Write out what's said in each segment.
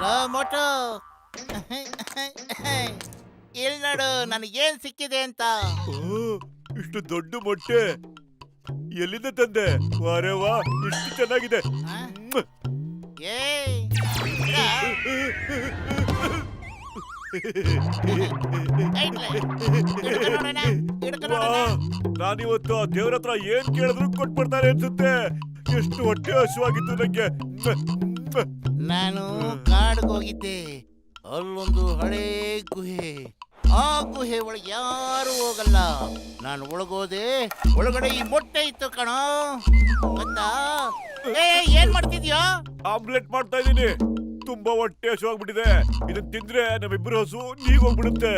Low ಮೋಟು, ಇಲ್ಲಿ ನೋಡು ನನಗೇನ್ ಸಿಕ್ಕಿದೆ ಅಂತ. ಇಷ್ಟು ದೊಡ್ಡ ಮೊಟ್ಟೆ ಎಲ್ಲಿಂದ ತಂದೆ? ವಾರೇ ವಾ, ಇಷ್ಟು ಚೆನ್ನಾಗಿದೆ. ಆ? ಮ್ಮ್. ಏಯ್ ಐತ್ಲೆ, ಹಿಡ್ಕೊ ನೋಡೋಣ, ಹಿಡ್ಕೊ ವಾ, ನೋಡೋಣ. ನಾನಿವತ್ತು ಆ ದೇವ್ರ ಹತ್ರ ಏನ್ ಕೇಳಿದ್ರು ಕೊಟ್ಬಿಡ್ತಾರೆ ಅನ್ಸುತ್ತೆ. ಎಷ್ಟು ಹೊಟ್ಟೆ ಹಸುವಾಗಿತ್ತು ನಂಗೆ. ಮ್ಮ್. ನಾನು ಕಾಡಿಗೆ ಹೋಗಿದ್ದೆ. ಅಲ್ಲೊಂದು ಹಳೇ ಗುಹೆ. ಆ ಗುಹೆ ಒಳಗೆ ಯಾರು ಹೋಗಲ್ಲ. ನಾನು ಒಳಗೋದೆ, ಒಳಗಡೆ ಈ ಮೊಟ್ಟೆ ಇತ್ತು ಕಣೋ, ಗೊತ್ತಾ? ಏನ್ ಮಾಡ್ತಿದ್ಯೋ? ಆಮ್ಲೆಟ್ ಮಾಡ್ತಾ ಇದೀನಿ. ತುಂಬಾ ಹೊಟ್ಟೆ ಹಸುವಾಗ್ಬಿಟ್ಟಿದೆ. ಇದನ್ನ ತಿಂದ್ರೆ ನಮ್ಮಿಬ್ಬರು ಹಸು ನೀವ್ ಹೋಗ್ಬಿಡುತ್ತೆ.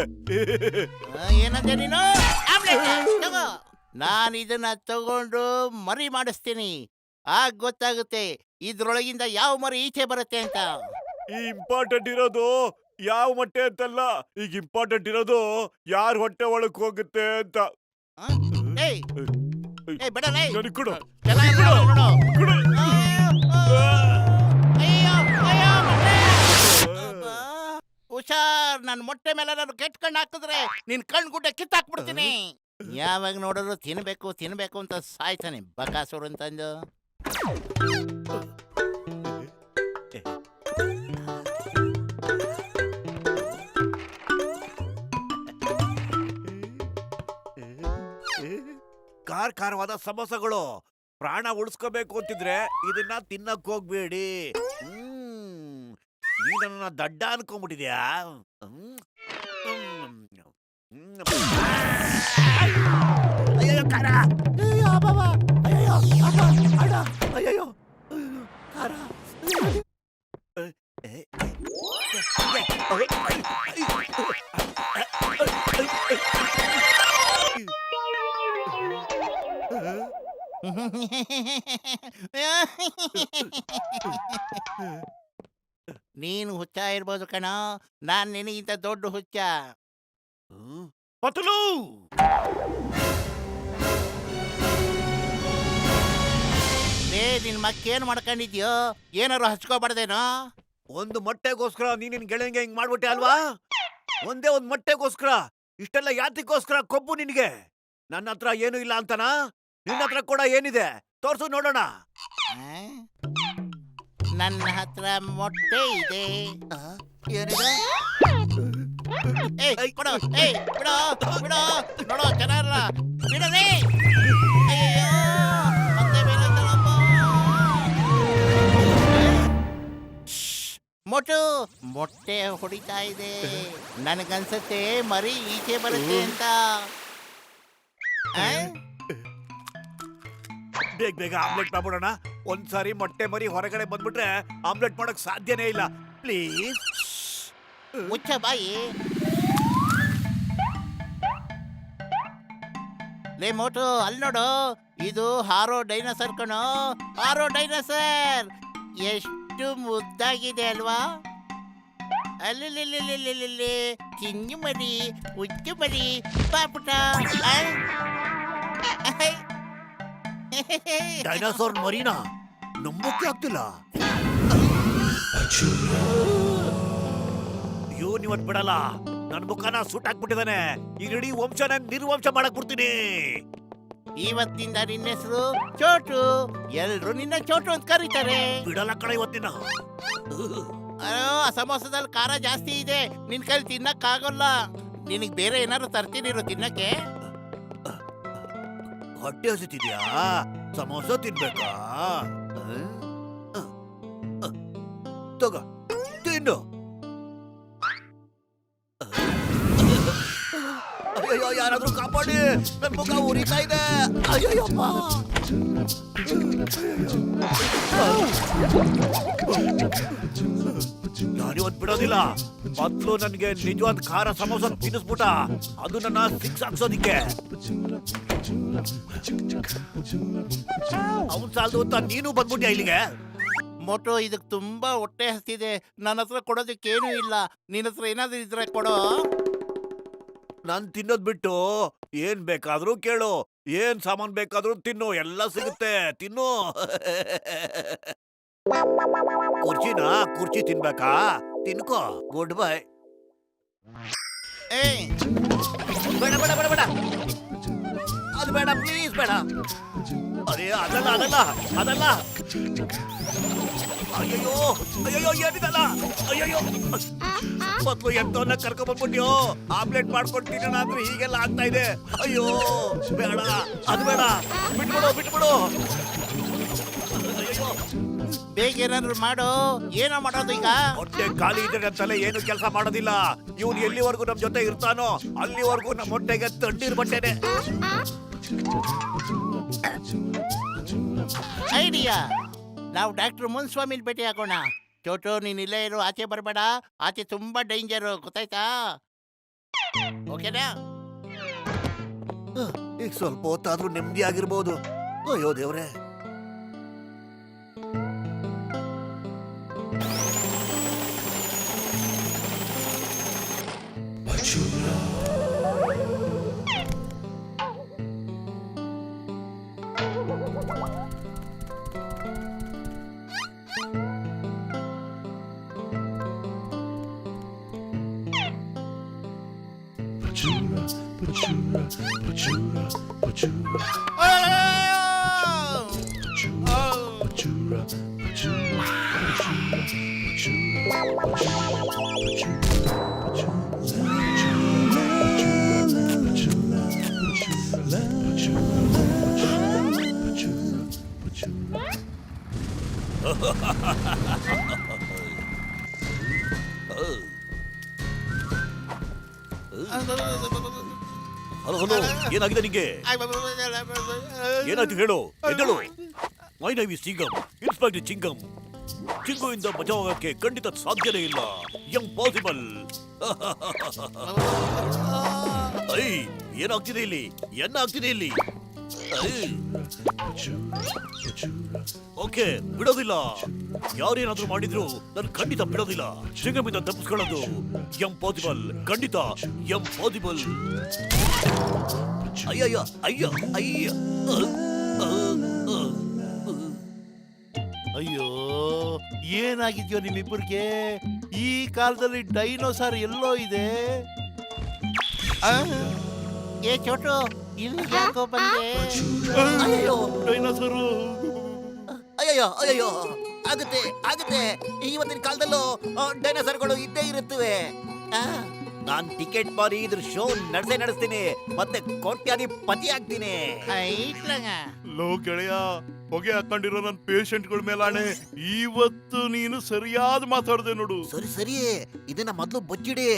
ಏನಂದೆ ನೀನು? ಆಮ್ಲೆಟ್ ತಗೋ. ನಾನು ಇದನ್ನ ತಗೊಂಡು ಮರಿ ಮಾಡಿಸ್ತೀನಿ. ಆಗ ಗೊತ್ತಾಗುತ್ತೆ ಇದ್ರೊಳಗಿಂದ ಯಾವ ಮರಿ ಈಚೆ ಬರುತ್ತೆ ಅಂತ. ಈ ಇಂಪಾರ್ಟೆಂಟ್ ಇರೋದು ಯಾವ ಮೊಟ್ಟೆ ಅಂತಲ್ಲ, ಈಗ ಇಂಪಾರ್ಟೆಂಟ್ ಇರೋದು ಯಾರ ಹೊಟ್ಟೆ ಒಳಕ್ ಹೋಗುತ್ತೆ ಅಂತ. ಆ? ಏಯ್ ಏಯ್ ಬಿಡಲ್ಲ, ಏಯ್. ನನಗ್ ಕೊಡು. ಚೆನ್ನಾಗಿ ನೋಡು. ಕೊಡು. ಅಯ್ಯೋ ಅಯ್ಯೋ ಮೊಟ್ಟೆ! ಅಬ್ಬಾ. ಹುಷಾರ್, ನನ್ನ ಮೊಟ್ಟೆ ಮೇಲೆ ನಾನು ಕೆಟ್ಟ ಕಣ್ಣು ಹಾಕಿದ್ರೆ ನಿನ್ ಕಣ್ಣು ಗುಡ್ಡೆ ಕಿತ್ತಾಕ್ಬಿಡ್ತೀನಿ. ಯಾವಾಗ ನೋಡಿದ್ರು ತಿನ್ಬೇಕು ತಿನ್ಬೇಕು ಅಂತ ಸಾಯ್ತಾನೆ ಬಕಾಸುರ ಅಂತಂದು. ಖಾರವಾದ ಸಮೋಸಗಳು. ಪ್ರಾಣ ಉಳಿಸ್ಕೋಬೇಕು ಅಂತಿದ್ರೆ ಇದನ್ನ ತಿನ್ನಕ್ ಹೋಗ್ಬೇಡಿ. ನೀ ನನ್ನ ದಡ್ಡ ಅನ್ಕೊಂಡ್ಬಿಟ್ಟಿದ್ಯಾ? ಅಯ್ಯೋ ಖಾರ! ಅಯ್ಯೋ ಅಬ್ಬಬ್ಬ! ಅಯ್ಯಯ್ಯೋ ಅಬ್ಬ! ಅಡ! ಅಯ್ಯಯ್ಯೋ ಖಾರ! ನೀನು ಹುಚ್ಚ ಇರ್ಬೋದು ಕಣ, ನಾನ್ ನಿನಗಿಂತ ದೊಡ್ಡ ಹುಚ್ಚ. ಪತಲು! ನಿನ್ ಮಕ್ಕೇನ್ ಮಾಡ್ಕೊಂಡಿದ್ಯೋ? ಏನಾರು ಹಚ್ಕೋಬಾರ್ದೇನೋ? ಒಂದು ಮೊಟ್ಟೆಗೋಸ್ಕರ ನೀನಿನ್ ಗೆಳೆಯಂಗೆ ಹಿಂಗ್ ಮಾಡ್ಬಿಟ್ಟೆ ಅಲ್ವಾ? ಒಂದೇ ಒಂದ್ ಮೊಟ್ಟೆಗೋಸ್ಕರ ಇಷ್ಟೆಲ್ಲ ಯಾತಿಗೋಸ್ಕರ ಕೊಬ್ಬು ನಿನ್ಗೆ? ನನ್ನ ಹತ್ರ ಏನು ಇಲ್ಲ ಅಂತನಾ? ನಿನ್ನ ಹತ್ರ ಕೂಡ ಏನಿದೆ ತೋರ್ಸು ನೋಡೋಣ. ಆ? ನನ್ನ ಹತ್ರ ಮೊಟ್ಟೆ ಇದೆ. ಏನಿದೆ? ಏಯ್ ಕೊಡು, ಏಯ್ ಬಿಡೋ, ಬಿಡೋ, ನೋಡೋ ಚೆನ್ನಾಗಿಲ್ಲ, ಬಿಡಲೇ. ಅಯ್ಯಯ್ಯೋ, ಮತ್ತೆ ಬೀಳುತ್ತಲ್ಲಪ್ಪ. ಮೊಟ್ಟು ಮೊಟ್ಟೆ ಹೊಡಿತಾ ಇದೆ. ನನಗನ್ಸತ್ತೆ ಮರಿ ಈಚೆ ಬರುತ್ತೆ ಅಂತ. ಆ? ಬೇಗ ಬೇಗ ಆಮ್ಲೆಟ್ ಮಾಡ್ಬಿಡೋಣ. ಒಂದ್ಸಾರಿ ಮೊಟ್ಟೆ ಮರಿ ಹೊರಗಡೆ ಬಂದ್ಬಿಟ್ರೆ ಆಮ್ಲೆಟ್ ಮಾಡಕ್ ಸಾಧ್ಯನೇ ಇಲ್ಲ. ಪ್ಲೀಸ್ ಮುಚ್ಚ ಬಾಯಿ. ಲೇ ಮೋಟು, ಅಲ್ಲಿ ನೋಡು, ಇದು ಹಾರೋ ಡೈನೋಸರ್ ಕಣೋ, ಹಾರೋ ಡೈನೋಸರ್. ಎಷ್ಟು ಮುದ್ದಾಗಿದೆ ಅಲ್ವಾ? ಅಲ್ಲಿ ಚಿಂಗು ಮರಿ, ಉಜ್ಜು ಮರಿ, ಪಾಪುಟ. ಡೈನೋಸಾರ್ ಮರಿನಾ ನಂಬಕ್ಕೆ ಆಗ್ತಿಲ್ಲ. ಅಯ್ಯೋ ನೀವತ್ ಬಿಡಲ್ಲ, ನನ್ ಮುಖನ ಸೂಟ್ ಹಾಕ್ಬಿಟ್ಟಿದಾನೆ. ಈ ಇಡೀ ವಂಶನ ನಿರ್ವಂಶ ಮಾಡಕ್ ಬಿಡ್ತೀನಿ. ಇವತ್ತಿಂದ ನಿನ್ನ ಹೆಸರು ಚೋಟು. ಎಲ್ರು ನಿನ್ನ ಚೋಟು ಅಂತ ಕರೀತಾರೆ. ಬಿಡಲ್ಲ ಕಣ ಇವತ್ತಿನ. ಅಯ್ಯೋ, ಆ ಸಮೋಸದಲ್ಲಿ ಖಾರ ಜಾಸ್ತಿ ಇದೆ, ನಿನ್ ಕೈಲಿ ತಿನ್ನಕ್ಕಾಗಲ್ಲ. ನಿನಗ್ ಬೇರೆ ಏನಾದ್ರು ತರ್ತೀನಿರು ತಿನ್ನಕ್ಕೆ? ಹೊಟ್ಟೆ ಹಸಿತಿದ್ಯಾ? ಸಮೋಸ ತಿನ್ಬೇಕಾ? ತಗೋ ತಿನ್ನು. ಅಯ್ಯೋ ಯಾರಾದ್ರೂ ಕಾಪಾಡಿ, ನನ್ ಮುಖ ಉರಿತಾ ಇದೆ. ಅಯ್ಯಯ್ಯಪ್ಪ! ನಾನಿವತ್ ಬಿಡೋದಿಲ್ಲ. ಮೊದ್ಲು ನನ್ಗೆ ನಿಜವಾದ ಖಾರ ಸಮೋಸ ತಿನ್ನಿಸ್ಬಿಟ್ಟ, ಅದು ನನ್ನ ಸಿಕ್ಸ್ ಹಾಕ್ಸೋದಿಕ್ಕೆ. ಅವನ್ ಸಾಲದು ಅಂತ ನೀನು ಬಂದ್ಬಿಟ್ಯಾ ಇಲ್ಲಿಗೆ? ಮೋಟು, ಇದಕ್ ತುಂಬಾ ಹೊಟ್ಟೆ ಹಸ್ತಿದೆ. ನನ್ನ ಹತ್ರ ಕೊಡೋದಕ್ಕೇನು ಇಲ್ಲ. ನಿನ್ನ ಹತ್ರ ಏನಾದ್ರು ಇದ್ರೆ ಕೊಡೋ. ನಾನ್ ತಿನ್ನೋದ್ ಬಿಟ್ಟು ಏನ್ ಬೇಕಾದ್ರೂ ಕೇಳು. ಏನ್ ಸಾಮಾನ್ ಬೇಕಾದ್ರೂ ತಿನ್ನು, ಎಲ್ಲ ಸಿಗುತ್ತೆ, ತಿನ್ನು. ಕುರ್ಚಿ ತಿನ್ಬೇಕಾ? ತಿನ್ಕೋ. Good bye. ಏಯ್ ಬೇಡ ಬೇಡ ಬೇಡ ಬೇಡ, ಅದು ಬೇಡ, ಪ್ಲೀಸ್ ಬೇಡ. ಅದೇ ಅದಲ್ಲ ಅದಲ್ಲ ಅದಲ್ಲ. ಅಯ್ಯಯ್ಯೋ ಅಯ್ಯಯ್ಯೋ, ಏನಿದಲ್ಲ, ಅಯ್ಯಯ್ಯೋ. ಮೊದ್ಲು ಎಂತವನ್ನ ಕರ್ಕೊಂಡ್ ಬಂದ್ಬಿಟ್ಯೋ, ಆಮ್ಲೆಟ್ ಮಾಡ್ಕೊಂಡು ತಿನ್ನೋಣ ಅಂದ್ರೆ ಹೀಗೆಲ್ಲ ಆಗ್ತಾ ಇದೆ. ಅಯ್ಯೋ ಬೇಡ, ಅದು ಬೇಡ, ಬಿಟ್ಬಿಡು ಬಿಟ್ಬಿಡು. ಅಯ್ಯಯ್ಯೋ, ಬೇಗ ಏನಾದ್ರು ಮಾಡು. ಏನೋ ಮಾಡೋದು ಈಗ? ಹೊಟ್ಟೆ ಖಾಲಿ ಇದ್ರೆ ನನ್ನ ತಲೆ ಏನು ಕೆಲಸ ಮಾಡೋದಿಲ್ಲ. ಇವ್ನು ಎಲ್ಲಿವರೆಗೂ ನಮ್ ಜೊತೆ ಇರ್ತಾನೋ ಅಲ್ಲಿವರೆಗೂ ನಮ್ಮ ಹೊಟ್ಟೆಗೆ ತಣ್ಣೀರ್ ಬಟ್ಟೆನೆ. ಐಡಿಯಾ, ನಾವು ಡಾಕ್ಟರ್ ಮುನ್ಸ್ವಾಮಿಲ್ ಭೇಟಿ ಹಾಕೋಣ. ಚೋಟು, ನೀನ್ ಇಲ್ಲೇ ಇರು, ಆಚೆ ಬರಬೇಡ. ಆಚೆ ತುಂಬಾ ಡೇಂಜರು, ಗೊತ್ತಾಯ್ತಾ? ಓಕೆನಾ? ಈಗ ಸ್ವಲ್ಪ ಹೊತ್ತಾದ್ರೂ ನೆಮ್ಮದಿ ಆಗಿರ್ಬೋದು. ಅಯ್ಯೋ ದೇವ್ರೆ. ಹಲೋ ಹಲೋ, ಏನಾಗಿದೆ ನಿಂಗೆ? ಏನಾಯ್ತು ಹೇಳು, ಎದ್ದೇಳು. My name is Chingam, inspector Chingam. ಚಿಂಗುವಿಂದ ಬಚಾವಾಗಕ್ಕೆ ಖಂಡಿತ ಸಾಧ್ಯನೇ ಇಲ್ಲ, ಇಂಪಾಸಿಬಲ್. ಐ, ಏನಾಗ್ತಿದೆ ಇಲ್ಲಿ? ಏನಾಗ್ತಿದೆ ಇಲ್ಲಿ? ಓಕೆ, ಬಿಡೋದಿಲ್ಲ. ಯಾರೇನಾದ್ರೂ ಮಾಡಿದ್ರು ನಾನು ಖಂಡಿತ ಬಿಡೋದಿಲ್ಲ. ಚಿಂಗಮಿಂದ ತಪ್ಪಿಸ್ಕೊಳ್ಳೋದು ಇಂಪಾಸಿಬಲ್, ಖಂಡಿತ ಇಂಪಾಸಿಬಲ್. ಅಯ್ಯಯ್ಯ ಅಯ್ಯೋ ಅಯ್ಯ. ಅಯ್ಯೋ, ಏನಾಗಿದ್ಯೋ ನಿಮ್ಮಿಬ್ಬರಿಗೆ? ಈ ಕಾಲದಲ್ಲಿ ಡೈನೋಸಾರ್ ಎಲ್ಲೋ ಇದೆ. ಏ ಚೋಟು, ಇಲ್ಲಿ ಯಾಕೋ ಬಂದೆ? ಅಯ್ಯೋ ಡೈನೋಸಾರು. ಅಯ್ಯಯ್ಯೋ ಅಯ್ಯಯ್ಯೋ, ಆಗುತ್ತೆ ಆಗುತ್ತೆ. ಇವತ್ತಿನ ಕಾಲದಲ್ಲೂ ಡೈನೋಸಾರ್ಗಳು ಇದ್ದೇ ಇರುತ್ತವೆ. ನಾನ್ ಟಿಕೆಟ್ ಮಾರಿ ಇದ್ರ ಶೋ ನಡೆಸ್ತೀನಿ, ಮತ್ತೆ ಕೋಟ್ಯಾಧಿಪತಿ ಆಗ್ತೀನಿ. ಲೋ ಗೆಳೆಯ, ಹೊಗೆ ಹಾಕೊಂಡಿರೋ ನನ್ನ ಪೇಷಂಟ್ಗಳ ಮೇಲಾಣೆ, ಇವತ್ತು ನೀನು ಸರಿಯಾದ ಮಾತಾಡ್ದೆ ನೋಡು. ಸರಿ ಸರಿ, ಇದನ್ನ ಮೊದ್ಲು ಬಚ್ಚಿಡಿ.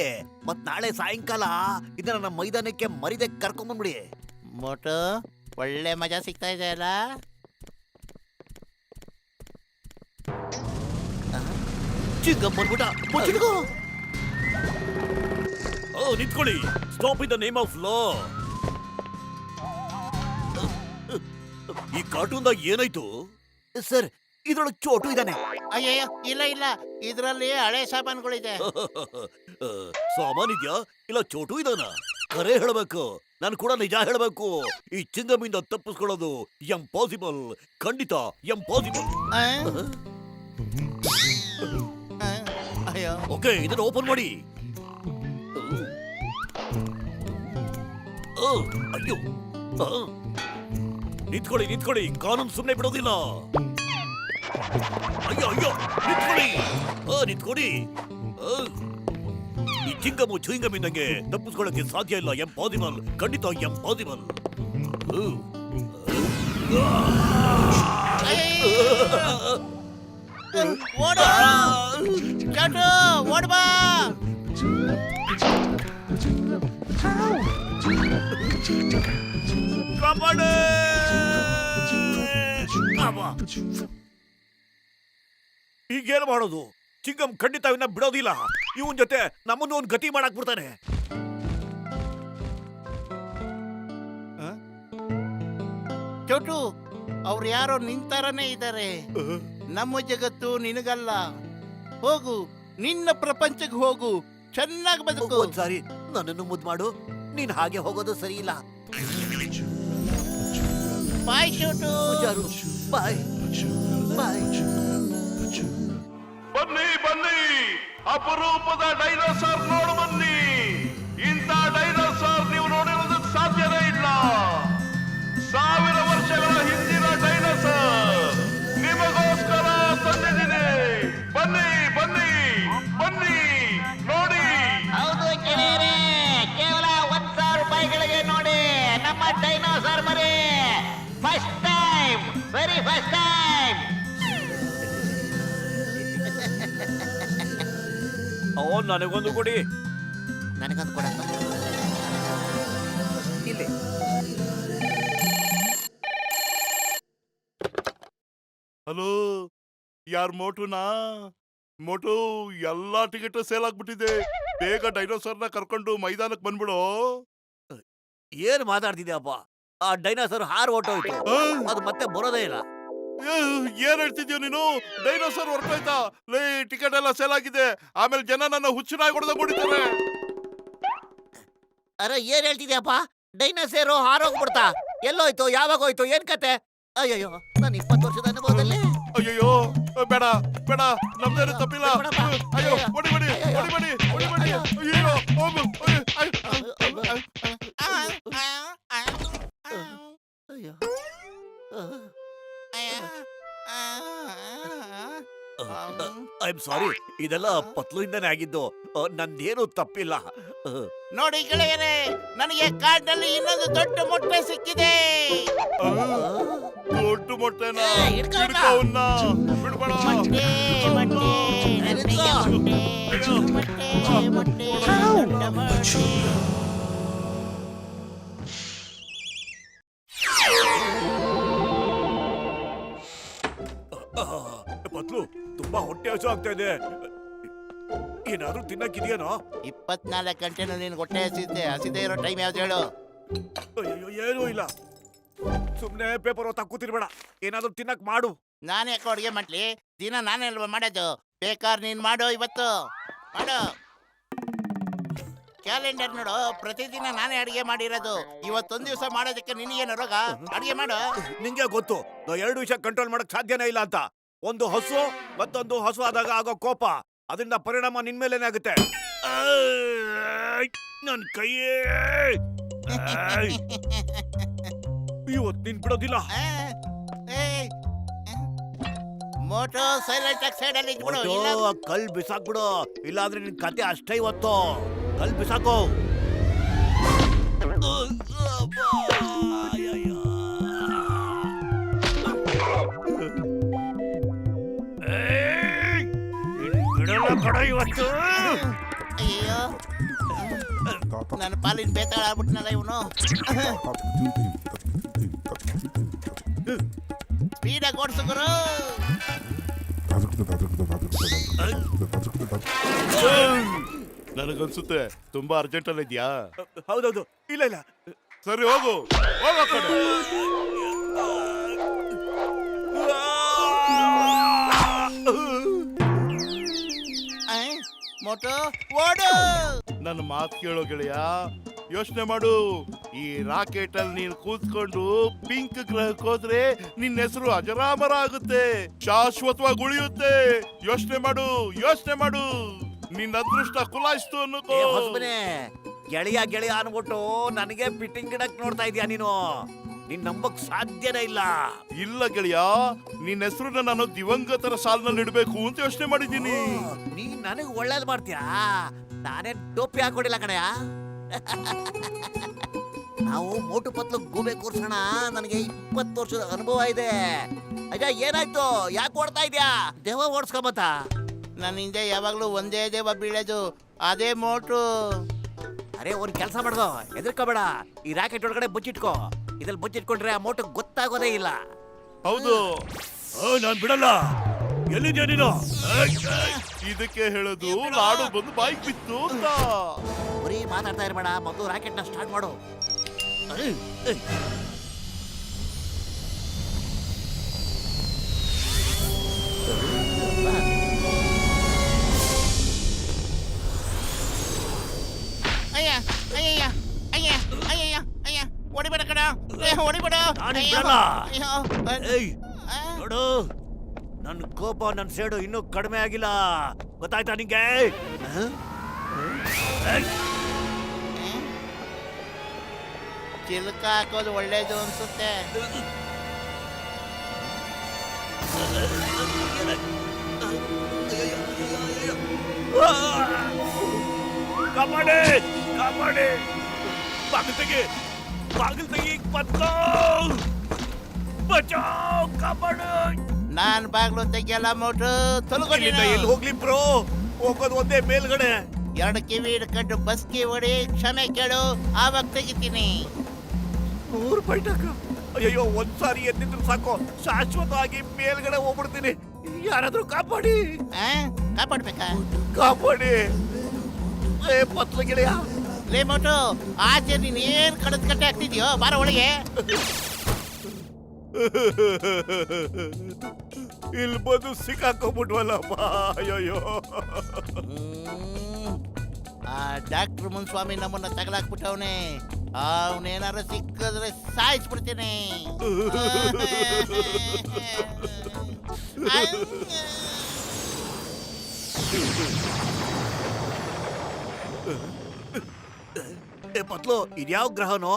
ಮತ್ ನಾಳೆ ಸಾಯಂಕಾಲ ಇದನ್ನ ನಮ್ಮ ಮೈದಾನಕ್ಕೆ ಮರಿದೆ ಕರ್ಕೊಂಡ್ಬಂದ್ಬಿಡಿ. ಮೋಟು, ಒಳ್ಳೆ ಮಜಾ ಸಿಗ್ತಾ ಇದೆ ಅಲ್ಲ? ಚಿಂಗಂ ಬಂದ್ಬಿಟ್ಟ, ಬಚ್ಚಿಡ್ಕೋ. ಓ, ನಿಂತ್ಕೊಳ್ಳಿ. Stop in the name of law. ಈ ಕಾರ್ಟೂನ್ದಾಗ ಏನಾಯ್ತು ಸರ್? ಇದ್ರೊಳಗೆ ಚೋಟು ಇದ್ದಾನೆ. ಅಯ್ಯಯ್ಯೋ, ಇಲ್ಲ ಇಲ್ಲ, ಇದ್ರಲ್ಲಿ ಹಳೆ ಸಾಮಾನುಗಳಿದೆ. ಸಾಮಾನ್ ಇದ್ಯಾ? ಇಲ್ಲ ಚೋಟು ಇದಾನ? ಕರೆ ಹೇಳಬೇಕು, ನಾನು ಕೂಡ ನಿಜ ಹೇಳಬೇಕು. ಈ ಚಿಂಗಮಿಂದ ತಪ್ಪಿಸ್ಕೊಳ್ಳೋದು ಇಂಪಾಸಿಬಲ್, ಖಂಡಿತ ಇಂಪಾಸಿಬಲ್. ಅಯ್ಯೋ, ಓಕೆ, ಇದನ್ನ ಓಪನ್ ಮಾಡಿ. ಅಯ್ಯೋ, ನಿಂತ್ಕೊಳ್ಳಿ ನಿಂತ್ಕೊಳ್ಳಿ, ಕಾನೂನು ಸುಮ್ಮನೆ ಬಿಡೋದಿಲ್ಲ. ಅಯ್ಯೋ ಅಯ್ಯೋ, ನಿಂತ್ಕೊಳ್ಳಿ, ನಿಂತ್ಕೊಳ್ಳಿ. ಈ ಚಿಂಗಮು ಚುಯಿಂಗಮ್ ಇದ್ದಂಗೆ ತಪ್ಪಿಸ್ಕೊಳ್ಳಕ್ಕೆ ಸಾಧ್ಯ ಇಲ್ಲ, ಇಂಪಾಸಿಬಲ್, ಖಂಡಿತ ಇಂಪಾಸಿಬಲ್. ಓಡು ಚೋಟು, ಓಡ್ ಬಾ. ಈಗೇನು ಮಾಡೋದು? ಚಿಂಗಂ ಖಂಡಿತ ಇವನ್ನ ಬಿಡೋದಿಲ್ಲ. ಇವನ್ ಜೊತೆ ನಮ್ಮನ್ನು ಒಂದು ಗತಿ ಮಾಡಕ್ ಬಿಡ್ತಾನೆ. ಚೋಟು, ಅವ್ರು ಯಾರೋ ನಿಂತಾರನೇ ಇದ್ದಾರೆ. ನಮ್ಮ ಜಗತ್ತು ನಿನಗಲ್ಲ. ಹೋಗು, ನಿನ್ನ ಪ್ರಪಂಚಕ್ಕೆ ಹೋಗು, ಚೆನ್ನಾಗಿ ಬದುಕು. ಒಂದ್ಸಾರಿ ನನ್ನನ್ನು ಮುದ್ದು ಮಾಡು. ನೀನ್ ಹಾಗೆ ಹೋಗೋದು ಸರಿ ಇಲ್ಲ. ಬಾಯ್ ಚೋಟು. ಹುಷಾರು. ಬಾಯ್ ಬಾಯ್. ಬನ್ನಿ ಬನ್ನಿ, ಅಪರೂಪದ ಡೈನೋಸಾರ್ ನೋಡು ಬನ್ನಿ. ಇಂಥ ಡೈನೋಸಾರ್ ನೀವು ನೋಡಿರೋದಕ್ಕೆ ಸಾಧ್ಯನೇ ಇಲ್ಲ. 1000 ವರ್ಷಗಳ ಹಿಂದಿನ ಡೈನೋಸಾರ್ ನಿಮಗೋಸ್ಕರ ತಂದಿದ್ದೀನಿ. ಬನ್ನಿ ಬನ್ನಿ ಬನ್ನಿ ನೋಡಿ. ಹೌದು ಗೆಳೆಯರೇ, ಕೇವಲ 1,000 ರೂಪಾಯಿಗಳಿಗೆ ನೋಡಿ ನಮ್ಮ ಡೈನೋಸಾರ್ ಮರಿ. First time, very first time. ನನಗೊಂದು ಕೊಡಿ. ನನಗೊಂದು ಕೊಡಪ್ಪ. ಇಲ್ಲಿ ಹಲೋ, ಯಾರ್ ಮೋಟುನಾ? ಮೋಟು, ಎಲ್ಲಾ ಟಿಕೆಟ್ ಸೇಲ್ ಆಗ್ಬಿಟ್ಟಿದೆ. ಬೇಗ ಡೈನೋಸಾರ್ನ ಕರ್ಕೊಂಡು ಮೈದಾನಕ್ಕೆ ಬಂದ್ಬಿಡು. ಏನ್ ಮಾತಾಡ್ತಿದ್ಯಪ್ಪ? ಆ ಡೈನೋಸರ್ ಹಾರ್ ಹೊರ್ಟೋಯ್ತು. ಅದು ಮತ್ತೆ ಬರೋದೇ ಇಲ್ಲ. ಏನ್ ಹೇಳ್ತಿದ್ಯೋ ನೀನು? ಡೈನೋಸಾರ್ ಹೊರಟೋಯ್ತಾ? ಲೇ, ಟಿಕೆಟ್ ಎಲ್ಲ ಸೇಲ್ ಆಗಿದೆ. ಆಮೇಲೆ ಜನ ನನ್ನ ಹುಚ್ಚನಾಗಿ ಹೊಡೆದಾಗ್ಬಿಡ್ತಾರೆ. ಅರೆ, ಏನ್ ಹೇಳ್ತಿದ್ಯಪ್ಪ? ಡೈನೋಸಾರು ಹಾರೋಗ್ಬಿಡ್ತಾ? ಎಲ್ಲೋಯ್ತು? ಯಾವಾಗ ಹೋಯ್ತು? ಏನ್ ಕತೆ? ಅಯ್ಯಯ್ಯೋ, ನಾನು 20 ವರ್ಷದ ಅನುಭವದಲ್ಲಿ. ಅಯ್ಯಯ್ಯೋ, ಬೇಡ ಬೇಡ, ನಮ್ದೇನು ತಪ್ಪಿಲ್ಲ. ಅಯ್ಯೋ, ಹೊಡಿ ಹೊಡಿ ಹೊಡಿ ಹೊಡಿ ಹೊಡಿ ಹೊಡಿ. ಅಯ್ಯೋ, ಹೋಗು. ಅಯ್ಯೋ. ಐ ಆಮ್ ಸಾರಿ, ಇದೆಲ್ಲ ಪತ್ಲುಯಿಂದಾನೇ ಆಗಿದ್ದು. ನಂದೇನು ತಪ್ಪಿಲ್ಲ. ನೋಡಿ ಗೆಳೆಯರೇ, ನನಗೆ ಕಾಡಿನಲ್ಲಿ ಇನ್ನೊಂದು ದೊಡ್ಡ ಮೊಟ್ಟೆ ಸಿಕ್ಕಿದೆ. ದೊಡ್ಡ ಮೊಟ್ಟೆನ ಹಿಡ್ಕೊ ಅವ್ನ. ಹಿಡ್ಕೊ ಅವ್ನ. ಬಿಡ್ಬೇಡ. ಮೊಟ್ಟೆ, ಮೊಟ್ಟೆ, ನನಗೆ ಮೊಟ್ಟೆ, ಮೊಟ್ಟೆ, ಮೊಟ್ಟೆ, ದೊಡ್ಡ ಮೊಟ್ಟೆ. ಪತ್ಲು, ತುಂಬಾ ಹೊಟ್ಟೆ ಹಸು ಆಗ್ತಾ ಇದೆ. ಏನಾದ್ರೂ ತಿನ್ನಕ್ಕಿದೆಯೇನೋ? 24 ಗಂಟೆನೂ ನೀನು ಹೊಟ್ಟೆ ಹಸಿದೆ ಇರೋ ಟೈಮ್ ಯಾವ್ದು ಹೇಳು? ಅಯ್ಯೋ, ಏನೂ ಇಲ್ಲ. ಸುಮ್ನೆ ಪೇಪರ್ ಓದ್ತಾ ಕೂತಿರ್ಬೇಡ. ಏನಾದ್ರೂ ತಿನ್ನಕ್ ಮಾಡು. ನಾನೇ ಯಾಕೆ ಅಡುಗೆ ಮಾಡ್ಲಿ? ದಿನ ನಾನೇ ಅಲ್ವಾ ಮಾಡೋದು? ಬೇಕಾದ್ರೆ ನೀನ್ ಮಾಡು, ಇವತ್ತು ಮಾಡು. ಕ್ಯಾಲೆಂಡರ್ ನೋಡು, ಪ್ರತಿದಿನ ನಾನೇ ಅಡಿಗೆ ಮಾಡಿರೋದು. ಇವತ್ತೊಂದ್ ದಿವಸ ಮಾಡೋದಕ್ಕೆ ನಿನಗೇನು ರೋಗ? ಅಡಿಗೆ ಮಾಡು. ನಿಂಗೆ ಗೊತ್ತು, ನಾವು 2 ವಿಷಯ ಕಂಟ್ರೋಲ್ ಮಾಡಕ್ ಸಾಧ್ಯನೇ ಇಲ್ಲ ಅಂತ. ಒಂದು ಹಸು, ಮತ್ತೊಂದು ಹಸು ಆದಾಗ ಆಗೋ ಕೋಪ. ಅದರಿಂದ ಪರಿಣಾಮ ನಿನ್ ಮೇಲೇನೆ ಆಗುತ್ತೆ. ನನ್ ಕೈಯೇ ಇವತ್ತು ನಿನ್ ಬಿಡೋದಿಲ್ಲ. ಮೋಟೋ ಸೈಲೆಂಟ್ ಆಗಿ ಸೈಡ್ ಅಲ್ಲಿ ಇಟ್ಬಿಡು. ಕಲ್ ಬಿಸಾಕ್ಬಿಡು, ಇಲ್ಲಾಂದ್ರೆ ನಿನ್ ಕತೆ ಅಷ್ಟೇ. ಇವತ್ತು ಕಲ್ ಬಿಸಾಕೋ. ಇವತ್ತು ಅಯ್ಯೋ, ನನ್ನ ಪಾಲಿನ ಬೇತಾಳ ಆಗ್ಬಿಟ್ನಲ್ಲ ಇವನು. ಸ್ಪೀಡಾಗಿ ಓಡಿಸು ಗುರು. ನನಗನ್ಸುತ್ತೆ ತುಂಬಾ ಅರ್ಜೆಂಟ್ ಅಲ್ಲಿ ಇದ್ಯಾ? ಹೌದೌದು. ಇಲ್ಲ ಇಲ್ಲ, ಸರಿ, ಹೋಗು ಹೋಗೋ ಕಡೆ. ಮೋಟೋ ಓಡು. ನನ್ನ ಮಾತು ಕೇಳೋ ಗೆಳೆಯ, ಯೋಚನೆ ಮಾಡು. ಈ ರಾಕೆಟ್ ಅಲ್ಲಿ ನೀನು ಕೂತ್ಕೊಂಡು ಪಿಂಕ್ ಗ್ರಹಕ್ಕೆ ಹೋದ್ರೆ ನಿನ್ನ ಹೆಸರು ಅಜರಾಮರ ಆಗುತ್ತೆ, ಶಾಶ್ವತವಾಗಿ ಉಳಿಯುತ್ತೆ. ಯೋಚನೆ ಮಾಡು, ಯೋಚನೆ ಮಾಡು. ನಿನ್ನ ಅದೃಷ್ಟ ಕುಲಾಯಿಸ್ತು ಅನ್ನೋದು. ಹೊಸಬನೇ, ಗೆಳೆಯ ಗೆಳೆಯ ಅನ್ಬಿಟ್ಟು ನನಗೆ ಫಿಟ್ಟಿಂಗ್ ಗಿಡಕ್ ನೋಡ್ತಾ ಇದೀಯ ನೀನು? ನೀನ್ ನಂಬಕ್ ಸಾಧ್ಯನೇ ಇಲ್ಲ. ಇಲ್ಲ ಗೆಳೆಯ, ನಿನ್ನ ಹೆಸರನ್ನ ನಾನು ದಿವಂಗತರ ಸಾಲಿನಲ್ಲಿ ಇಡಬೇಕು ಅಂತ ಯೋಚನೆ ಮಾಡಿದ್ದೀನಿ. ನೀನ್ ನನಗ್ ಒಳ್ಳೇದ್ ಮಾಡ್ತೀಯಾ? ನಾನೇ ಟೋಪಿ ಹಾಕೊಡಿಲ್ಲ ಕಣಯ್ಯ. ನಾವು ಮೋಟು ಪತ್ಲು ಗೂಬೆ ಕೂರ್ಸೋಣ. ನನಗೆ 20 ವರ್ಷದ ಅನುಭವ ಇದೆ. ಅಯ್ಯ, ಏನಾಯ್ತು? ಯಾಕೆ ಓಡ್ತಾ ಇದ್ಯಾ? ದೇವ ಓಡಿಸ್ಕೊಂಬತ್ತ? ನನ್ನ ಹಿಂದೆ ಯಾವಾಗ್ಲೂ ಒಂದೇ ದೇವ ಬೀಳೋದು, ಅದೇ ಮೋಟು. ಅರೆ, ಒಂದ್ ಕೆಲಸ ಮಾಡ್ಕೋ, ಹೆದರ್ಕೋಬೇಡ. ಈ ರಾಕೆಟ್ ಒಳಗಡೆ ಬಚ್ಚಿಟ್ಕೋ. ಇದ್ರಲ್ಲಿ ಬಚ್ಚಿಟ್ಕೊಂಡ್ರೆ ಆ ಮೋಟು ಗೊತ್ತಾಗೋದೇ ಇಲ್ಲ. ಹೌದು, ನಾನ್ ಬಿಡಲ್ಲ. ಎಲ್ಲಿದ್ಯಾ ನೀನು? ಇದಕ್ಕೆ ಹೇಳೋದು ನಾಡು ಬಂದು ಬಾಯಿಗೆ ಬಿತ್ತು ಅಂತ. ಬರೀ ಮಾತಾಡ್ತಾ ಇರ್ಬೇಡ, ಮೊದಲು ರಾಕೆಟ್ ನ ಸ್ಟಾರ್ಟ್ ಮಾಡು. ಅಯ್ಯ ಅಯ್ಯಯ್ಯ ಅಯ್ಯ ಅಯ್ಯಯ್ಯ ಅಯ್ಯ, ಹೊಡಿಬೇಡ ಕಣ, ಹೊಡಿಬೇಡ. ನಾನು ಬಿಡಲ್ಲ. ಏಯ್ ನೋಡು, ನನ್ನ ಕೋಪ ನನ್ನ ಸೇಡು ಇನ್ನೂ ಕಡಿಮೆ ಆಗಿಲ್ಲ, ಗೊತ್ತಾಯ್ತಾ ನಿಂಗೆ? ಚಿಲ್ಕ ಹಾಕೋದು ಒಳ್ಳೇದು ಅನ್ಸುತ್ತೆ. ಕಾಪಾಡಿ ಕಾಪಾಡಿ, ಬಾಗಿಲು ತೆಗಿ, ಬಾಗಿಲು ತೆಗಿ, ಬಚಾವ್, ಕಾಪಾಡು. ನಾನ್ ಬಾಗ್ಲು ತೆಗಿಯಲ್ಲ ಮೋಟು, ಇಲ್ಲಿಂದ ಎಲ್ಲಿ ಹೋಗ್ಲಿ ಬ್ರೋ? ಹೋಗೋದು ಒಂದೇ ಮೇಲ್ಗಡೆ. 2 ಕಿವಿ ಹಿಡ್ಕೊಂಡು ಬಸ್ಗೆ ಹೊಡಿ, ಕ್ಷಮೆ ಕೇಳು, ಆವಾಗ ತೆಗಿತೀನಿ. 100 ಬೈಟಕ. ಅಯ್ಯೋ, ಒಂದ್ಸಾರಿ ಎದ್ದಿದ್ರು ಸಾಕು, ಶಾಶ್ವತವಾಗಿ ಮೇಲ್ಗಡೆ ಹೋಗ್ಬಿಡ್ತೀನಿ. ಯಾರಾದ್ರೂ ಕಾಪಾಡಿ, ಕಾಪಾಡ್ಬೇಕಾ? ಕಾಪಾಡಿ. ಪತ್ಲ ಗೆಳೆಯ, ಲೇ ಮೋಟು, ಆಚೆ ನೀನ್ ಏನ್ ಕಡದ್ ಕಟ್ಟೆ ಆಗ್ತಿದ್ಯೋ, ಬಾರ ಒಳಗೆ. ಇಲ್ಲಿ ಬಂದು ಸಿಕ್ಕಾಕೊಂಡ್ಬಿಟ್ವಲ್ಲಪ್ಪ. ಅಯ್ಯೋ, ಆ ಡಾಕ್ಟರ್ ಮುನ್ಸ್ವಾಮಿ ನಮ್ಮನ್ನ ತಗಲಾಕ್ಬಿಟ್ಟವನೆ. ಅವನೇನಾರ ಸಿಕ್ಕಿದ್ರೆ ಸಾಯಿಸ್ಬಿಡ್ತೀನಿ. ಪತ್ಲು, ಇದ್ಯಾವ ಗ್ರಹನೋ?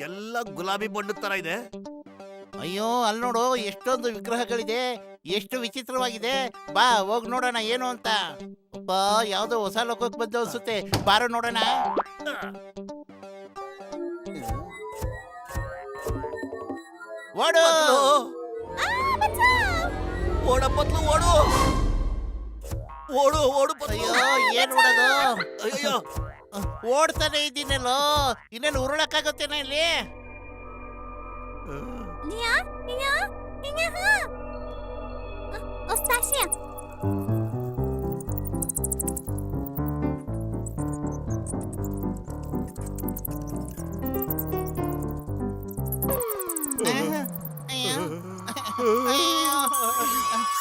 ಎಲ್ಲ ಗುಲಾಬಿ ಬಣ್ಣದ ತರ ಇದೆ. ಅಯ್ಯೋ, ಅಲ್ಲಿ ನೋಡು, ಎಷ್ಟೊಂದು ವಿಗ್ರಹಗಳಿದೆ, ಎಷ್ಟು ವಿಚಿತ್ರವಾಗಿದೆ. ಬಾ ಹೋಗ್ ನೋಡೋಣ ಏನು ಅಂತ. ಒಬ್ಬ ಯಾವ್ದೋ ಹೊಸ ಲೋಕಕ್ಕೆ ಬಂದು ಅನ್ಸುತ್ತೆ, ಬಾರೋ ನೋಡೋಣ. ಓಡು ಓಡ ಪತ್ಲು, ಓಡು ಓಡು ಓಡು ಪತ್ಲು. ಅಯ್ಯೋ, ಏನ್ ಓಡೋದು? ಅಯ್ಯೋ, ಓಡ್ತಾನೆ ಇದ್ದೀನಲ್ಲೋ, ಇನ್ನೇನು ಉರುಳಕ್ಕಾಗುತ್ತೇನೆ ಇಲ್ಲಿ?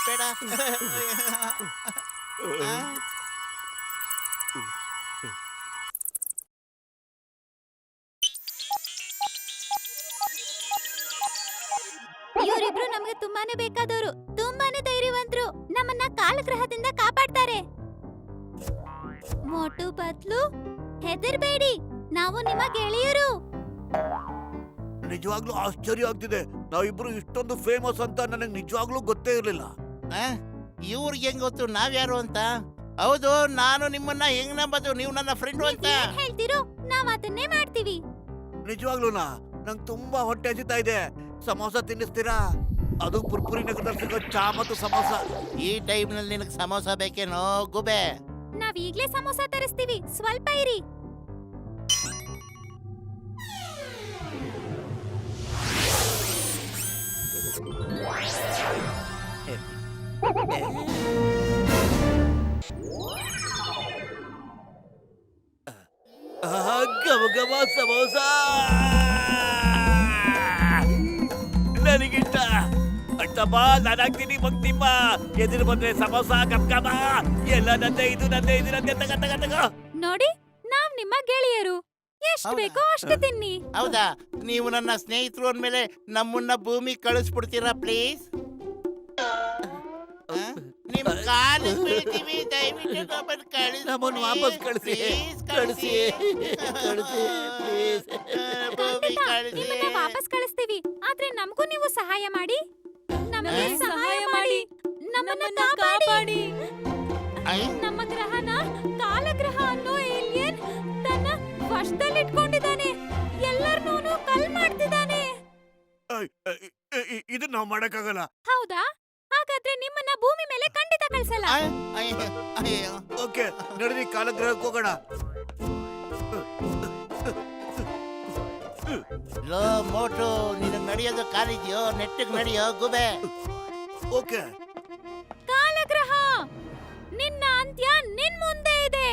ಬೇಡ. ಇವರಿಬ್ರು ನಮಗೆ ತುಂಬಾನೇ ಬೇಕಾದವರು, ತುಂಬಾನೇ ಧೈರ್ಯವಂತರು, ನಮ್ಮನ್ನ ಕಾಲಗ್ರಹದಿಂದ ಕಾಪಾಡ್ತಾರೆ. ಮೋಟು ಪತ್ಲು, ಹೆದರ್ಬೇಡಿ, ನಾವು ನಿಮ್ಮ ಗೆಳೆಯರು. ನಿಜವಾಗ್ಲೂ ಆಶ್ಚರ್ಯ ಆಗ್ತಿದೆ. ನಾವಿಬ್ರು ಇಷ್ಟೊಂದು ಫೇಮಸ್ ಅಂತ ನನಗೆ ನಿಜವಾಗ್ಲೂ ಗೊತ್ತೇ ಇರ್ಲಿಲ್ಲ. ಇವ್ರಿಗೆ ಹೆಂಗ್ ಗೊತ್ತು ನಾವ್ಯಾರು ಅಂತ? ಹೌದು, ನಾನು ನಿಮ್ಮನ್ನ ಹೆಂಗ್ ನಂಬೋದು? ನೀವು ನನ್ನ ಫ್ರೆಂಡು ಅಂತ ಏನ್ ಹೇಳ್ತೀರೋ ನಾವ್ ಅದನ್ನೇ ಮಾಡ್ತೀವಿ. ನಿಜವಾಗ್ಲೂನಾ? ನಂಗೆ ತುಂಬಾ ಹೊಟ್ಟೆ ಹಸಿತಾ ಇದೆ. ಸಮೋಸ ತಿನ್ನಿಸ್ತೀರಾ? ಅದು ಪುರ್ಪುರಿ ನಗರದಲ್ಲಿ ಸಿಗೋ ಚಾ ಮತ್ತು ಸಮೋಸ. ಈ ಟೈಮ್ ನಲ್ಲಿ ನಿನಗೆ ಸಮೋಸ ಬೇಕೇನೋ ಗುಬೆ? ನಾವ್ ಈಗ್ಲೇ ಸಮೋಸ ತರಿಸ್ತೀವಿ, ಸ್ವಲ್ಪ ಇರಿ. ಗಮ ಗಮ ಸಮೋಸ ನನಗಿಷ್ಟ. ಅಟ್ಟಪ್ಪ, ನಾನಾಗ್ತೀನಿ ಮಗ್ತಿಪ್ಪ. ಎದುರು ಬಂದ್ರೆ ಸಮೋಸ ಗಮ್ ಗಮ. ಎಲ್ಲ ನಂದೆ, ಇದು ನಂದೆ, ಇದು ನಂದೆ. ತಗ ತಗ ತಗ. ನೋಡಿ, ನಾವ್ ನಿಮ್ಮ ಗೆಳೆಯರು, ಎಷ್ಟು ಹೌದಾ? ಬೇಕೋ ಅಷ್ಟು ತಿನ್ನಿ. ಹೌದಾ? ನೀವು ನನ್ನ ಸ್ನೇಹಿತರು ಅಂದ್ಮೇಲೆ ನಮ್ಮನ್ನ ಭೂಮಿ ಕಳಿಸ್ಬಿಡ್ತೀರಾ ಪ್ಲೀಸ್? ನಿಮ್ ಕಾಲಿಗೆ ಬೀಳ್ತೀವಿ, ದಯವಿಟ್ಟು ನಮ್ಮನ್ನ ಕಳಿಸಿ. ನಮ್ಮನ್ನ ವಾಪಸ್ ಕಳಿಸಿ. ಕಳಿಸಿ, ಕಳಿಸಿ, ಪ್ಲೀಸ್. ಭೂಮಿ ಖಂಡಿತ, ಕಳಿಸಿ. ನಿಮ್ಮನ್ನ ವಾಪಸ್ ಕಳಿಸ್ತೀವಿ. ಆದ್ರೆ ನಮಗೂ ನೀವು ಸಹಾಯ ಮಾಡಿ. ನಮಗೆ ಸಹಾಯ ಮಾಡಿ, ನಮ್ಮನ್ನ ಕಾಪಾಡಿ. ನಮ್ಮ ಗ್ರಹನ ಕಾಲಗ್ರಹ ಅನ್ನೋ ಏಲಿಯನ್ ತನ್ನ ವಶದಲ್ಲಿಟ್ಕೊಂಡಿದ್ದಾನೆ. ಎಲ್ಲರನ್ನೂ ಕಲ್ ಮಾಡ್ತಿದ್ದಾನೆ. ಇದನ್ನ ನಾವು ಮಾಡಕ್ಕಾಗಲ್ಲ. ಹೌದಾ? ಹಾಗಾದ್ರೆ ನಿಮ್ಮನ್ನ ಭೂಮಿ ಮೇಲೆ ಖಂಡಿತ ಕಳ್ಸಲ್ಲ. ಓಕೆ, ನಡೀರಿ ಕಾಲಗ್ರಹಕ್ಕೆ ಹೋಗೋಣ. ಲೋ ಮೋಟು, ನಿನಗ್ ನಡೆಯೋದು ಕಾಲಿದ್ಯೋ? ನೆಟ್ಟಿಗೆ ನಡೆಯೋ ಗುಬೆ. ಓಕೆ. ಕಾಲಗ್ರಹ, ನಿನ್ನ ಅಂತ್ಯ ನಿನ್ ಮುಂದೆ ಇದೆ.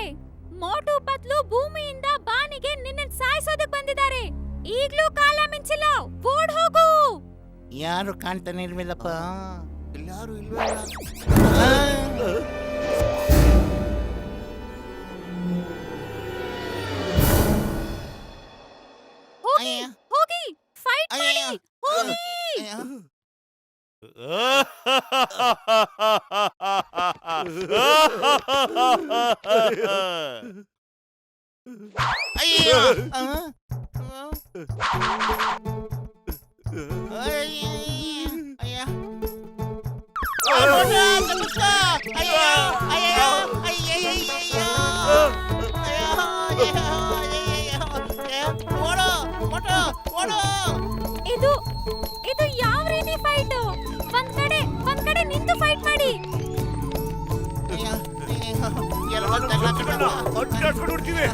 ಮೋಟು ಪತ್ಲು ಭೂಮಿಯಿಂದ ಬಾನಿಗೆ ನಿನ್ನ ಸಾಯಿಸೋದಕ್ ಬಂದಿದ್ದಾರೆ. ಈಗ್ಲೂ ಕಾಲ ಮಿಂಚಿಲ್ಲ, ಓಡ್ ಹೋಗು. ಯಾರು ಕಾಣ್ತಾನೆ ಇರ್ಲಿಲ್ಲಪ್ಪ. ಯಾರು ಇಲ್ವೇ ಹೋಗಿ, ಹೋಗಿ, ಫೈಟ್ ಮಾಡಿ, ಅಯ್ಯಯ್ಯೋ. ಹೋಗಿ. ಅಯ್ಯೋ ಇದು ಇದು ಯಾವ ರೀತಿ ಫೈಟ್? ಒಂದ್ ಕಡೆ ನಿಂತು ಫೈಟ್ ಮಾಡಿ. ಅಡ್ಡಾಡ್ಕೊಂಡು ಹೊಡ್ತೀವಿ.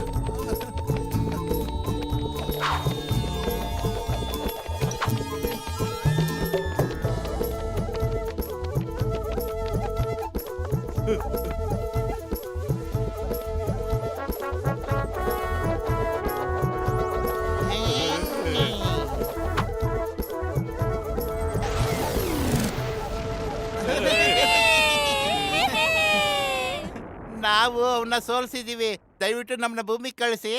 ನಾವು ಅವನ್ನ ಸೋಲ್ಸಿದೀವಿ, ದಯವಿಟ್ಟು ನಮ್ಮನ್ನ ಭೂಮಿಗೆ ಕಳಿಸಿ.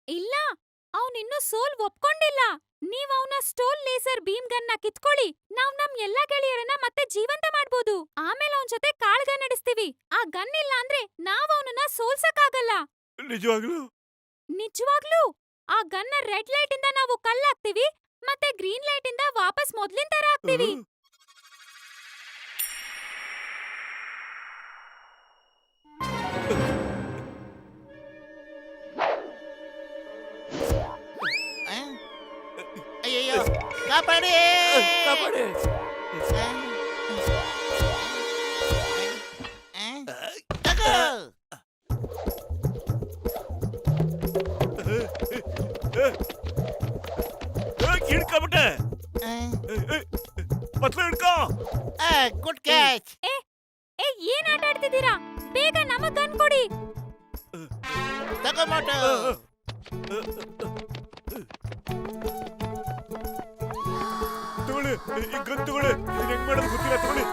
ಇಲ್ಲ, ಅವನಿನ್ನೂ ಸೋಲ್ ಒಪ್ಕೊಂಡಿಲ್ಲ. ನೀವ್ ಅವನ ಸ್ಟೋಲ್ ಲೇಸರ್ ಬೀಮ್ ಗನ್ನ ಕಿತ್ಕೊಳ್ಳಿ. ನಾವ್ ನಮ್ ಎಲ್ಲಾ ಗೆಳೆಯರನ್ನ ಮತ್ತೆ ಜೀವಂತ ಮಾಡ್ಬೋದು. ಆಮೇಲೆ ಅವನ್ ಜೊತೆ ಕಾಳ್ಗ ನಡೆಸ್ತೀವಿ. ಆ ಗನ್ ಇಲ್ಲ ಅಂದ್ರೆ ನಾವ್ ಅವನನ್ನ ಸೋಲ್ಸಕ್ಕಾಗಲ್ಲ. ನಿಜವಾಗ್ಲೂ ನಿಜವಾಗ್ಲೂ ಆ ಗನ್ನ ರೆಡ್ ಲೈಟ್ ಇಂದ ನಾವು ಕಲ್ಲಾಕ್ತಿವಿ, ಮತ್ತೆ ಗ್ರೀನ್ ಲೈಟ್ ಇಂದ ವಾಪಸ್ ಮೊದ್ಲಿನ ತರ ಆಗ್ತೀವಿ. ಅಯ್ಯಯ್ಯೋ, ಕಾಪಾಡಿ ಕಾಪಾಡಿ. ಹಿಡ್ಕೊಂಬಿಟ್ಟೆ. ಪತ್ಲ ಹಿಡ್ಕೋ. Good catch. ಏ ಏನ್ ಆಟ ಆಡ್ತಿದ್ದೀರಾ? ಬೇಗ ನಮಗ್ ಗನ್ ಕೊಡಿ. ತಗೋ ಮೋಟು. ತಗೊಳ್ಳಿ, ಈ ಗನ್ ತಗೊಳ್ಳಿ. ಇದನ್ನ ಹೆಂಗ್ ಮಾಡೋದು ಗೊತ್ತಿಲ್ಲ. ತಗೊಳ್ಳಿ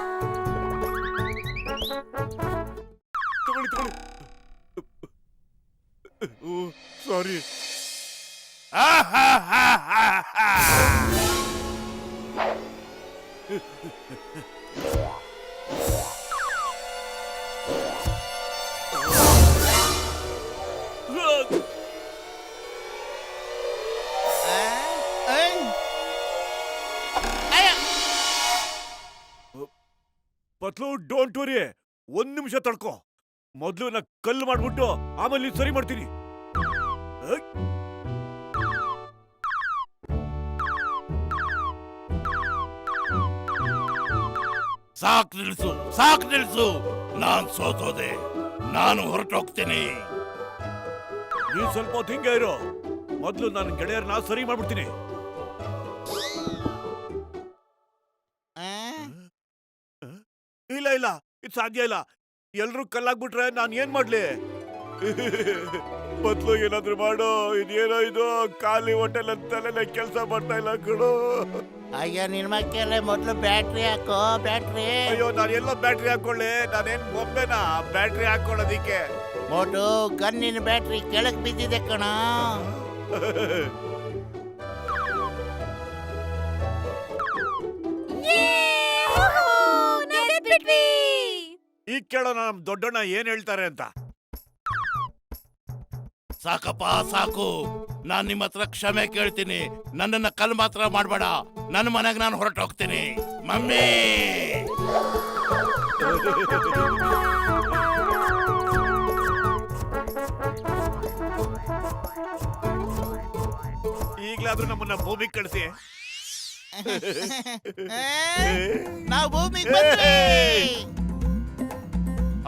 ತಗೊಳ್ಳಿ ತಗೊಳ್ಳಿ. ಓ ಸಾರಿ. ಪತ್ಲು, ಡೋಂಟ್ ವರಿ. 1 ನಿಮಿಷ ತಡ್ಕೋ. ಮೊದ್ಲು ನಾ ಕಲ್ಲು ಮಾಡ್ಬಿಟ್ಟು ಆಮೇಲೆ ನೀನ್ ಸರಿ ಮಾಡ್ತೀನಿ. ಸಾಕ್ ನಿಲ್ಸು, ಸಾಕ್ ನಿಲ್ಸು. ನಾನ್ ಸೋತೋದೆ, ನಾನು ಹೊರಟೋಗ್ತೀನಿ. ನೀನ್ ಸ್ವಲ್ಪ ಹೊತ್ತು ಹಿಂಗೆ ಇರೋ. ಮೊದ್ಲು ನನ್ನ ಗೆಳೆಯರನ್ನ ಸರಿ ಮಾಡ್ಬಿಡ್ತೀನಿ. ಇಲ್ಲ ಇಲ್ಲ, ಇದು ಸಾಧ್ಯ ಇಲ್ಲ. ಎಲ್ರೂ ಕಲ್ಲಾಗ್ಬಿಟ್ರೆ ನಾನ್ ಏನ್ ಮಾಡ್ಲಿ? ಮೊದ್ಲು ಏನಾದ್ರು ಮಾಡೋ. ಇದೇನೋ ಇದು ಖಾಲಿ ಹೋಟೆಲ್ ಅಂತಲೇ ಕೆಲಸ ಮಾಡ್ತಾ ಇಲ್ಲ ಕಣೋ. ಅಯ್ಯೋ, ನಿನ್ ಮಕ್ಕಳೇ ಮೊದ್ಲು ಬ್ಯಾಟ್ರಿ ಹಾಕೋ, ಬ್ಯಾಟ್ರಿ. ಅಯ್ಯೋ, ನಾನು ಎಲ್ಲೋ ಬ್ಯಾಟ್ರಿ ಹಾಕೊಳ್ಳಿ? ನಾನೇನ್ ಬೊಂಬೆನಾ ಬ್ಯಾಟ್ರಿ ಹಾಕೊಳ್ಳೋದಿಕ್ಕೆ? ಮೋಟು, ಗನ್ನಿನ ಬ್ಯಾಟ್ರಿ ಕೆಳಗ್ ಬಿದ್ದಿದೆ ಕಣ. ಈಗ ಕೇಳೋ ನಮ್ ದೊಡ್ಡಣ್ಣ ಏನ್ ಹೇಳ್ತಾರೆ ಅಂತ. ಸಾಕಪ್ಪ ಸಾಕು, ನಾನ್ ನಿಮ್ಮ ಹತ್ರ ಕ್ಷಮೆ ಕೇಳ್ತೀನಿ. ನನ್ನನ್ನ ಕಲ್ ಮಾತ್ರ ಮಾಡ್ಬೇಡ. ನನ್ನ ಮನೆಗೆ ನಾನು ಹೊರಟೋಗ್ತೀನಿ. ಮಮ್ಮಿ, ಈಗ್ಲಾದ್ರೂ ನಮ್ಮನ್ನ ಭೂಮಿಗೆ ಕಳಿಸಿ. ನಾವು ಭೂಮಿಗೆ ಬಂದ್ವಿ.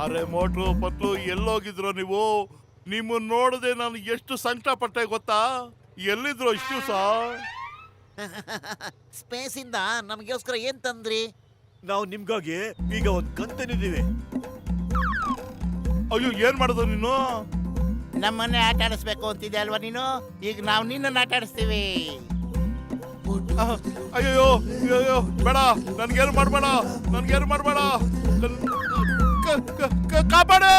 ಅರೆ ಮೋಟ್ರು, ಪತ್ಲು, ಎಲ್ಲೋಗಿದ್ರು ನೀವು? ನಿಮ್ಮನ್ನ ನೋಡದೆ ನಾನು ಎಷ್ಟು ಸಂಕಟ ಪಟ್ಟೆ ಗೊತ್ತಾ? ಎಲ್ಲಿದ್ರು ಇಷ್ಟು ದಿವಸ? ಸ್ಪೇಸ್ ಇಂದ ನಮಗೋಸ್ಕರ ಏನ್ ತಂದ್ರಿ? ನಾವು ನಿಮ್ಗಾಗಿ ಈಗ ಒಂದ್ ಕಂತನಿದೀವಿ. ಅಯ್ಯೋ, ಏನ್ ಮಾಡೋದು ನೀನು? ನಮ್ಮನ್ನೇ ಆಟ ಆಡಿಸ್ಬೇಕು ಅಂತಿದೆ ಅಲ್ವಾ ನೀನು? ಈಗ ನಾವು ನಿನ್ನನ್ನು ಆಟ ಆಡಿಸ್ತೀವಿ. ಅಯ್ಯೋ ಅಯ್ಯೋ, ಬೇಡ, ನನ್ಗೇನು ಮಾಡ್ಬೇಡ, ನನ್ಗೇನು ಮಾಡ್ಬೇಡ. ಕಾಪಾಡೆ.